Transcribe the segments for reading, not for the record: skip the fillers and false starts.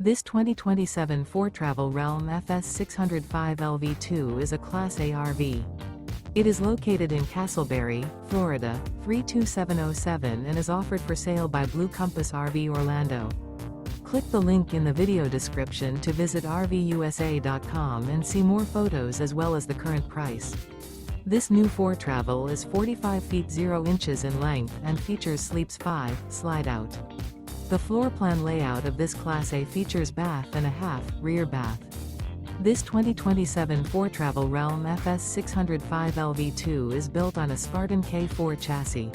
This 2027 Foretravel Realm FS605 LV2 is a Class A RV. It is located in Casselberry, Florida, 32707 and is offered for sale by Blue Compass RV Orlando. Click the link in the video description to visit RVUSA.com and see more photos as well as the current price. This new Foretravel is 45 feet 0 inches in length and features Sleeps 5, Slideout. The floor plan layout of this Class A features bath and a half, rear bath. This 2027 Foretravel Realm FS605 LV2 is built on a Spartan K4 chassis.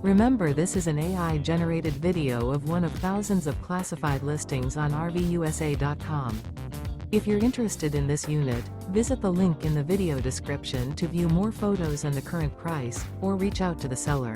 Remember, this is an AI-generated video of one of thousands of classified listings on RVUSA.com. If you're interested in this unit, visit the link in the video description to view more photos and the current price, or reach out to the seller.